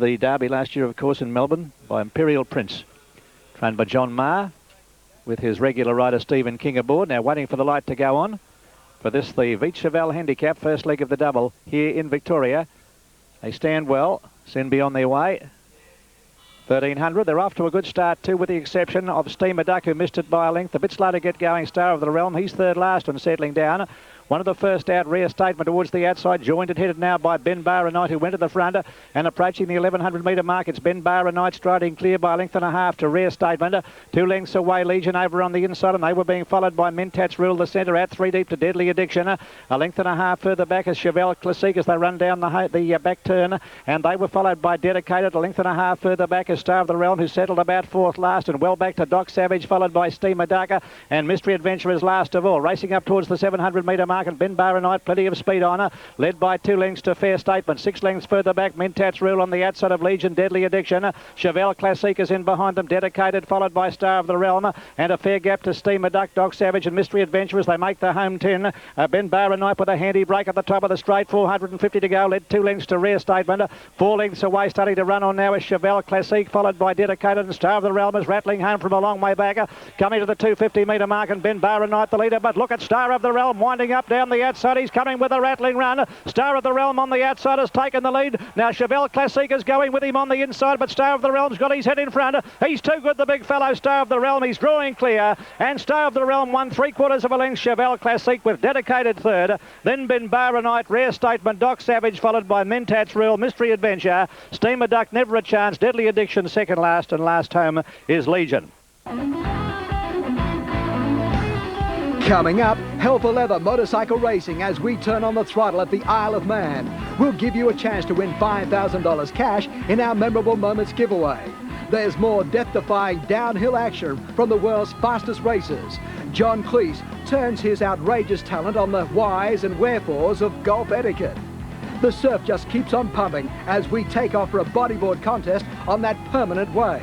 the Derby last year, of course, in Melbourne by Imperial Prince. Trained by John Marr with his regular rider Stephen King aboard. Now waiting for the light to go on. For this, the Vite Cheval handicap, first leg of the double here in Victoria. They stand well, soon be on their way. 1300. They're off to a good start too, with the exception of Steamer Duck, who missed it by a length. A bit slow to get going, Star of the Realm. He's third last and settling down. One of the first out, Rare Statement towards the outside, joined and headed now by Ben Barra Knight, who went to the front and approaching the 1100 metre mark. It's Ben Barra Knight striding clear by a length and a half to Rare Statement. 2 lengths away, Legion over on the inside, and they were being followed by Mentats Rule, the centre out 3 deep to Deadly Addiction. A length and a half further back is Cheval Classique as they run down the back turn, and they were followed by Dedicated. A length and a half further back is Star of the Realm, who settled about 4th last, and well back to Doc Savage, followed by Steamer Darker, and Mystery Adventure is last of all. Racing up towards the 700 metre mark, and Ben Barra Knight, plenty of speed on her, led by 2 lengths to Fair Statement. 6 lengths further back, Mentats Rule on the outside of Legion, Deadly Addiction. Cheval Classique is in behind them, Dedicated, followed by Star of the Realm, and a fair gap to Steamer Duck, Doc Savage and Mystery Adventure as they make the home 10. Ben Barra Knight with a handy break at the top of the straight, 450 to go, led 2 lengths to Rare Statement. 4 lengths away, starting to run on now is Cheval Classique, followed by Dedicated, and Star of the Realm is rattling home from a long way back. Coming to the 250 metre mark, and Ben Barra Knight the leader, but look at Star of the Realm winding up down the outside. He's coming with a rattling run. Star of the Realm on the outside has taken the lead. Now Cheval Classique is going with him on the inside, but Star of the Realm's got his head in front. He's too good, the big fellow, Star of the Realm. He's drawing clear, and Star of the Realm won 3/4 of a length. Cheval Classique with Dedicated third. Then Ben Barra Knight, Rare Statement, Doc Savage, followed by Mentats Rule, Mystery Adventure, Steamer Duck, Never a Chance, Deadly Addiction second last, and last home is Legion. Coming up, hell for leather motorcycle racing as we turn on the throttle at the Isle of Man. We'll give you a chance to win $5,000 cash in our Memorable Moments giveaway. There's more death-defying downhill action from the world's fastest racers. John Cleese turns his outrageous talent on the whys and wherefores of golf etiquette. The surf just keeps on pumping as we take off for a bodyboard contest on that permanent wave.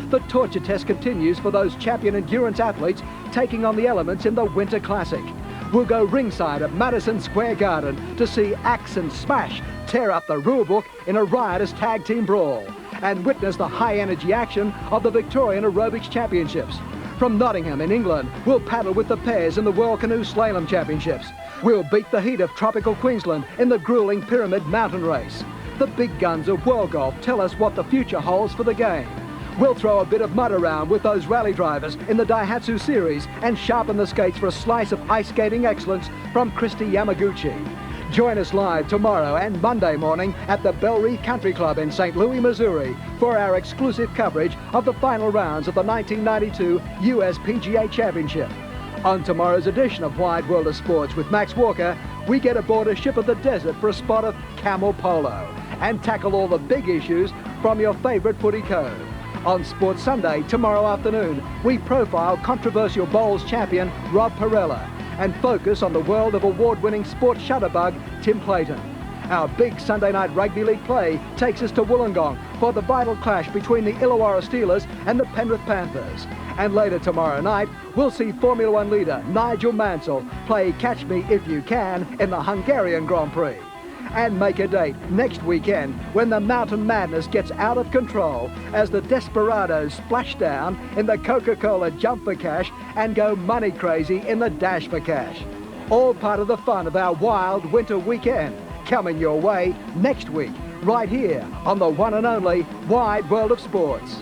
The torture test continues for those champion endurance athletes taking on the elements in the Winter Classic. We'll go ringside at Madison Square Garden to see Axe and Smash tear up the rulebook in a riotous tag team brawl and witness the high-energy action of the Victorian Aerobics Championships. From Nottingham in England, we'll paddle with the pairs in the World Canoe Slalom Championships. We'll beat the heat of tropical Queensland in the grueling Pyramid Mountain Race. The big guns of World Golf tell us what the future holds for the game. We'll throw a bit of mud around with those rally drivers in the Daihatsu series and sharpen the skates for a slice of ice skating excellence from Christy Yamaguchi. Join us live tomorrow and Monday morning at the Belle Reef Country Club in St. Louis, Missouri for our exclusive coverage of the final rounds of the 1992 US PGA Championship. On tomorrow's edition of Wide World of Sports with Max Walker, we get aboard a ship of the desert for a spot of camel polo and tackle all the big issues from your favourite footy code. On Sports Sunday tomorrow afternoon, we profile controversial bowls champion Rob Perella and focus on the world of award-winning sports shutterbug Tim Clayton. Our big Sunday night rugby league play takes us to Wollongong for the vital clash between the Illawarra Steelers and the Penrith Panthers. And later tomorrow night, we'll see Formula One leader Nigel Mansell play Catch Me If You Can in the Hungarian Grand Prix. And make a date next weekend when the mountain madness gets out of control as the desperados splash down in the Coca-Cola Jump for Cash and go money crazy in the Dash for Cash. All part of the fun of our wild winter weekend coming your way next week right here on the one and only Wide World of Sports.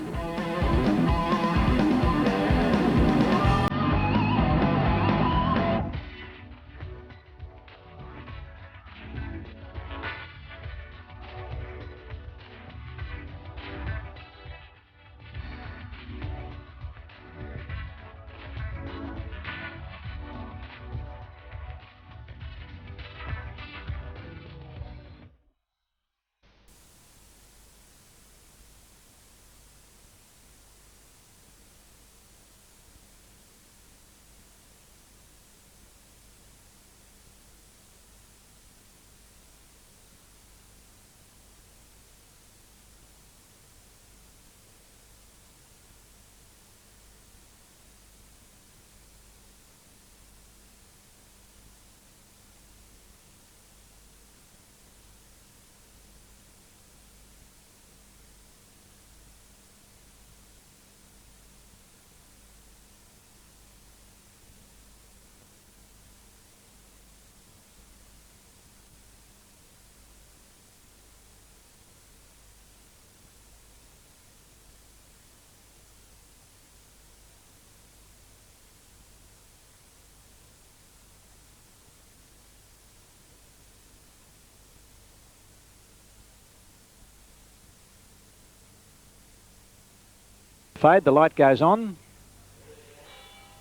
fade. The light goes on.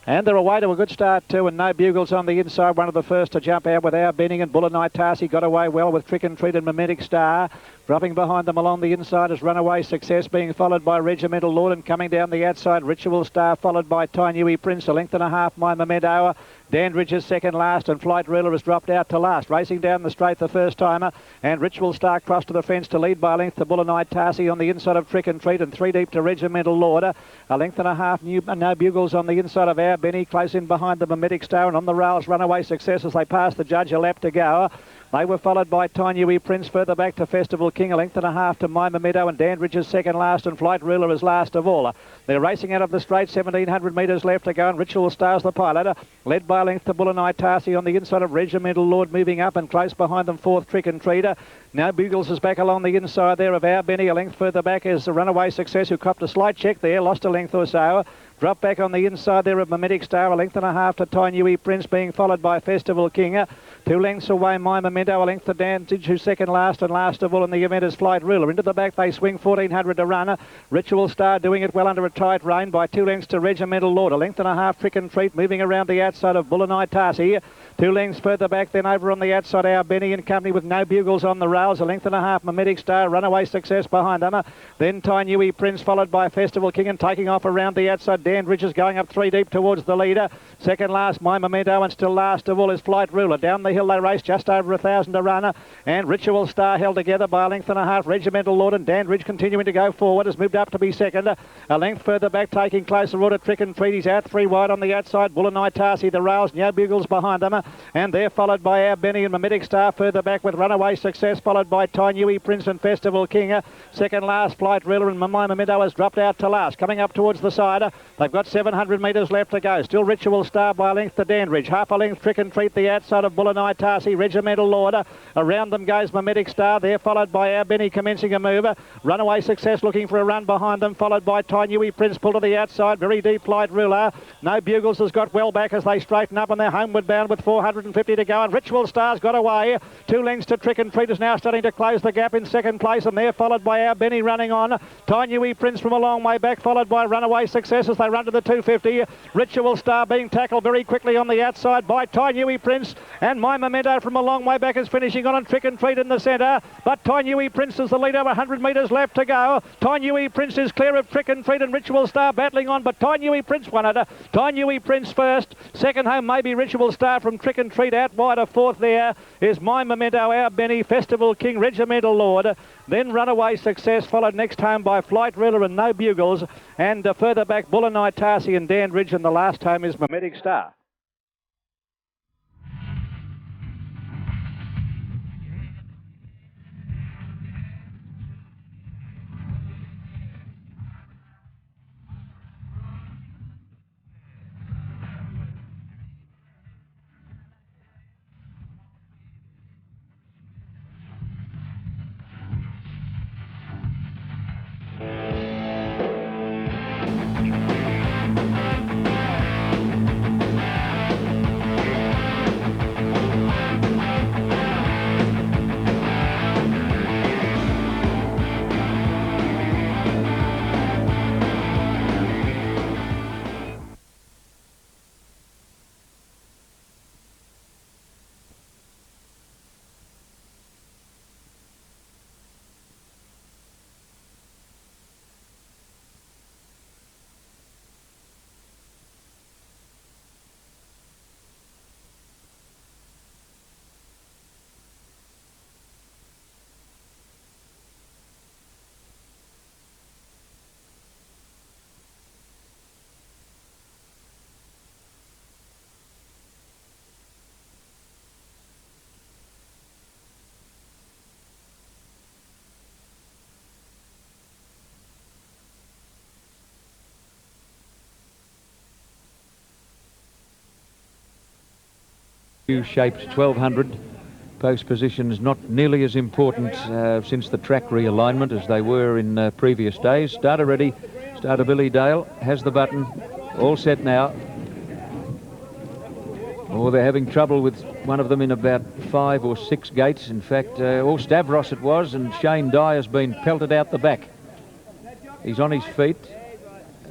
And they're away to a good start too, and No Bugles on the inside. One of the first to jump out with Our Benning, and Buller Night Tarsi got away well with Trick and Treat and Mimetic Star. Dropping behind them along the inside is Runaway Success, being followed by Regimental Lord, and coming down the outside Ritual Star, followed by Tainui Prince. A length and a half, My Memento. Dandridge is second last, and Flight Ruler has dropped out to last. Racing down the straight, the first timer, and Ritual Star crossed to the fence to lead by a length to Buller Night Tarsi on the inside of Trick and Treat, and 3 deep to Regimental Lord. A length and a half, No Bugles on the inside of Our Benny, close in behind the Mimetic Star, and on the rails Runaway Success as they pass the judge, a lap to go. They were followed by Tainui Prince, further back to Festival King, a length and a half to My Memento, and Dandridge is second last, and Flight Ruler is last of all. They're racing out of the straight, 1,700 metres left to go, and Ritual Star's the pilot, led by a length to Buller Night Tarsi on the inside of Regimental Lord, moving up, and close behind them fourth Trick and Treater. Now Bugles is back along the inside there of Our Benny. A length further back is the Runaway Success, who copped a slight check there, lost a length or so. Drop back on the inside there of Mimetic Star, a length and a half to Tainui Prince, being followed by Festival King. 2 lengths away, My Memento, a length to Dandridge, who's second last, and last of all in the event is Flight Ruler. Into the back they swing, 1,400 to run. Ritual Star doing it well under a tight rein by 2 lengths to Regimental Lord. A length and a half, Trick and Treat, moving around the outside of Buller Night Tarsi. 2 lengths further back, then over on the outside, Our Benny in company with No Bugles on the rails. A length and a half, Mimetic Star, Runaway Success behind them. Then Tainui Prince, followed by Festival King, and taking off around the outside, Dandridge is going up 3 deep towards the leader. Second last, My Memento, and still last of all is Flight Ruler. Down the hill they race, just over 1,000 to run, and Ritual Star held together by a length and a half. Regimental Lord and Dandridge continuing to go forward, has moved up to be second. A length further back, taking closer order, Trick and Treat. He's out 3 wide on the outside. Buller Night Tarsi, the rails, No Bugles behind them, and they're followed by Our Benny and Mimetic Star further back with Runaway Success, followed by Tainui Prince and Festival King. Second last, Flight Ruler, and My Memento has dropped out to last. Coming up towards the side, they've got 700 metres left to go. Still Ritual Star by a length to Dandridge. Half a length, Trick and Treat, the outside of Buller Night Tarsi. Regimental Lord. Around them goes Mimetic Star. They're followed by Our Benny commencing a move. Runaway Success looking for a run behind them, followed by Tainui Prince, pulled to the outside. Very deep, Flight Ruler. No Bugles has got well back as they straighten up, and they're homeward bound with 450 to go, and Ritual Star's got away. 2 lengths to Trick and Treat, is now starting to close the gap in second place, and they're followed by Our Benny running on. Tainui Prince from a long way back, followed by Runaway Success as they run to the 250. Ritual Star being tackled very quickly on the outside by Tainui Prince, and My Memento from a long way back is finishing on, and Trick and Treat in the centre, but Tainui Prince is the leader, 100 metres left to go. Tainui Prince is clear of Trick and Treat, and Ritual Star battling on, but Tainui Prince won it. Tainui Prince first, second home maybe Ritual Star from Trick and Treat. Out wide of fourth there is My Memento, Our Benny, Festival King, Regimental Lord, then Runaway Success, followed next home by Flight Ruler and No Bugles, and further back Buller Night Tarsi and Dandridge, and the last home is Mimetic Star. U-shaped 1200. Post positions not nearly as important since the track realignment as they were in previous days. Starter ready. Starter Billy Dale has the button. All set now. Oh, they're having trouble with one of them in about 5 or 6 gates. In fact, Stavros it was, and Shane Dye has been pelted out the back. He's on his feet.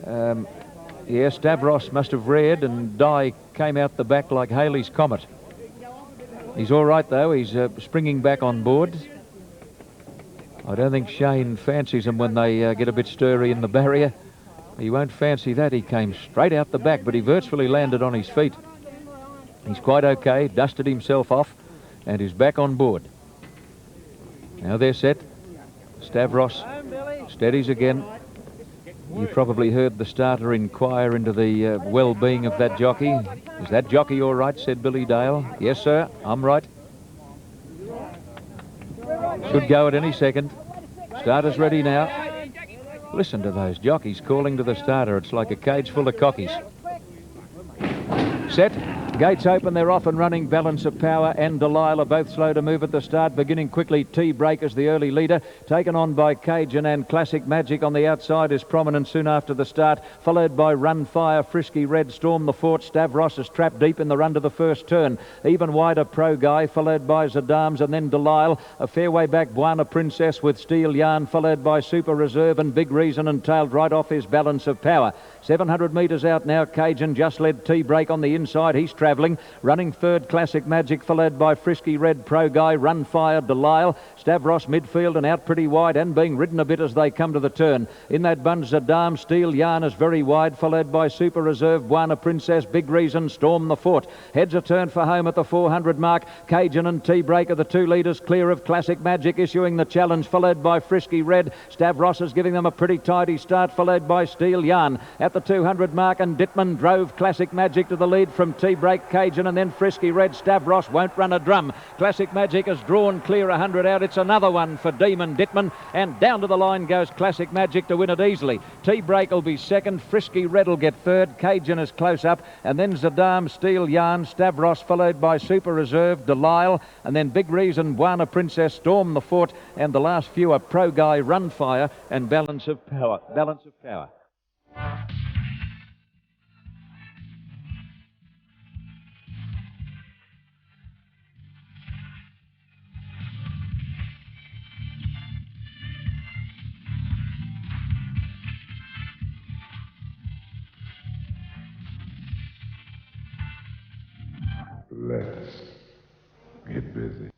Yeah, Stavros must have reared, and Di came out the back like Halley's Comet. He's all right, though. He's springing back on board. I don't think Shane fancies him when they get a bit stirry in the barrier. He won't fancy that. He came straight out the back, but he virtually landed on his feet. He's quite okay, dusted himself off, and is back on board. Now they're set. Stavros steadies again. You probably heard the starter inquire into the well-being of that jockey. Is that jockey all right, said Billy Dale. Yes, sir, I'm right. Should go at any second. Starter's ready now. Listen to those jockeys calling to the starter. It's like a cage full of cockies. Set. Gates open, they're off and running. Balance of Power and Delilah both slow to move at the start. Beginning quickly, T-Break as the early leader. Taken on by Cajun, and Classic Magic on the outside is prominent soon after the start. Followed by Run Fire, Frisky Red, Storm the Fort. Stavros is trapped deep in the run to the first turn. Even wider, Pro Guy, followed by Zadams and then Delilah. A fair way back, Buana Princess with Steel Yarn, followed by Super Reserve and Big Reason, and tailed right off his Balance of Power. 700 metres out now. Cajun just led T-Break on the inside. He's travelling. Running third, Classic Magic, followed by Frisky Red, Pro Guy, Run Fire, Delisle. Stavros midfield and out pretty wide and being ridden a bit as they come to the turn. In that bunch, Zadam, Steel Yarn is very wide, followed by Super Reserve, Buana Princess, Big Reason, Storm the Fort. Heads a turn for home at the 400 mark. Cajun and T-Break are the two leaders, clear of Classic Magic issuing the challenge, followed by Frisky Red. Stavros is giving them a pretty tidy start, followed by Steel Yarn. At the 200 mark, and Dittman drove Classic Magic to the lead from T-Break, Cajun, and then Frisky Red. Stavros won't run a drum. Classic Magic has drawn clear 100 out. It's another one for Demon Dittman, and down to the line goes Classic Magic to win it easily. T-Break will be second. Frisky Red will get third. Cajun is close up, and then Zadam, Steel Yarn, Stavros, followed by Super Reserve, Delisle, and then Big Reason, Buana Princess, Storm the Fort, and the last few are Pro Guy, Run Fire, and Balance of Power. Balance of Power. Let's get busy.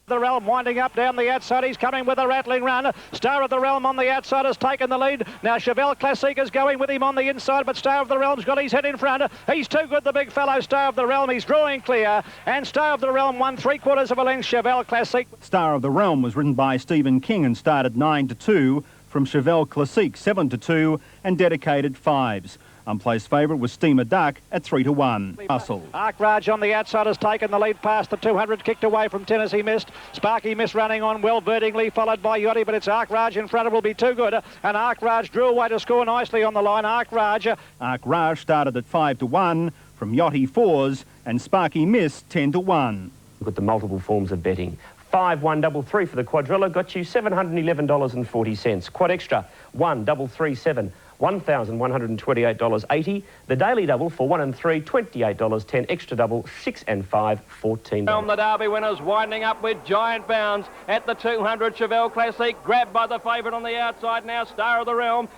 The Realm winding up down the outside. He's coming with a rattling run. Star of the Realm on the outside has taken the lead. Now Cheval Classic is going with him on the inside, but Star of the Realm's got his head in front. He's too good, the big fellow, Star of the Realm. He's drawing clear, and Star of the Realm won 3/4 of a length. Cheval Classic. Star of the Realm was ridden by Stephen King and started 9-2 from Cheval Classic 7-2 and dedicated 5s. Unplaced favourite was Steamer Duck at 3-1. Russell. Arkraj on the outside has taken the lead past the 200, kicked away from Tennessee Mist. Sparky Mist running on well vertically, followed by Yachty, but it's Arkraj in front. It will be too good, and Arkraj drew away to score nicely on the line. Arkraj started at 5-1 from Yachty 4s and Sparky Mist 10-1. Look at the multiple forms of betting. 5-1-3-3 for the quadrilla got you $711.40. Quad extra 1-3-3-7. $1,128.80. The daily double for 1 and 3, $28.10. Extra double 6 and 5, $14. On the Derby winners winding up with giant bounds at the 200. Cheval Classic grabbed by the favourite on the outside now. Star of the Realm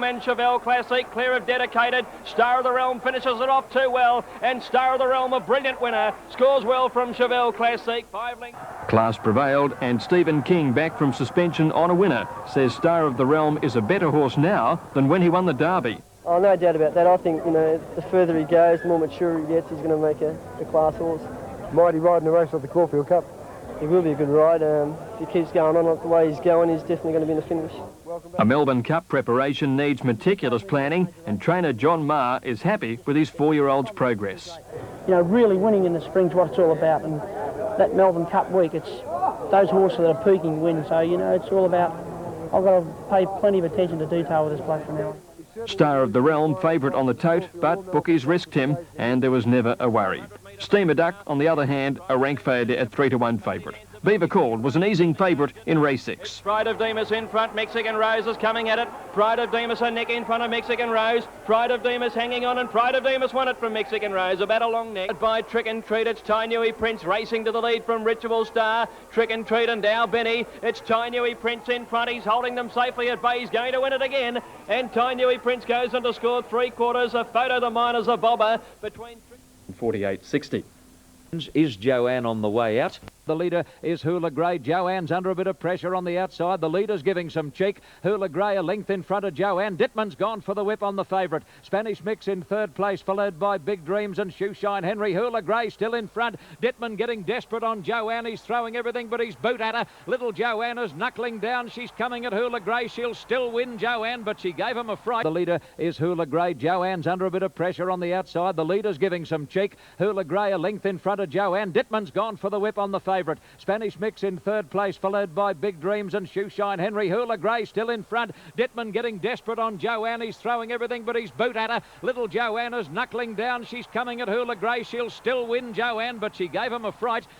and Cheval Classic clear of dedicated. Star of the Realm finishes it off too well, and Star of the Realm, a brilliant winner, scores well from Cheval Classic. 5 lengths. Class prevailed, and Stephen King, back from suspension on a winner, says Star of the Realm is a better horse now than when he won the Derby. Oh, no doubt about that. I think, the further he goes, the more mature he gets, he's going to make a class horse. Mighty ride in the race of the Caulfield Cup. He will be a good ride. If he keeps going on the way he's going, he's definitely going to be in the finish. A Melbourne Cup preparation needs meticulous planning, and trainer John Marr is happy with his 4-year-old's progress. Really winning in the spring's what it's all about, and that Melbourne Cup week, it's those horses that are peaking win, so, it's all about, I've got to pay plenty of attention to detail with this bloke from now on. Star of the Realm, favourite on the tote, but bookies risked him, and there was never a worry. Steamer Duck, on the other hand, a rank fade at 3-1 favourite. Beaver Called was an easing favourite in race 6. Pride of Demas in front, Mexican Rose is coming at it. Pride of Demas a neck in front of Mexican Rose. Pride of Demas hanging on, and Pride of Demas won it from Mexican Rose. About a long neck. By Trick and Treat, it's Tainui Prince racing to the lead from Ritual Star. Trick and Treat and Dow Benny. It's Tainui Prince in front. He's holding them safely at bay. He's going to win it again. And Tainui Prince goes on to score 3/4. A photo the miners a bobber between 48.60. Is Joanne on the way out? The leader is Hula Grey. Joanne's under a bit of pressure on the outside. The leader's giving some cheek. Hula Grey a length in front of Joanne. Dittman's gone for the whip on the favourite. Spanish Mix in third place, followed by Big Dreams and Shoeshine Henry. Hula Grey still in front. Dittman getting desperate on Joanne. He's throwing everything but his boot at her. Little Joanna's knuckling down. She's coming at Hula Grey. She'll still win, Joanne, but she gave him a fright. The leader is Hula Grey. Joanne's under a bit of pressure on the outside. The leader's giving some cheek. Hula Grey a length in front of Joanne. Dittman's gone for the whip on the favourite. Spanish Mix in third place, followed by Big Dreams and Shoeshine Henry. Hula Grey still in front. Dittman getting desperate on Joanne. He's throwing everything but his boot at her. Little Joanna's knuckling down. She's coming at Hula Grey. She'll still win, Joanne, but she gave him a fright.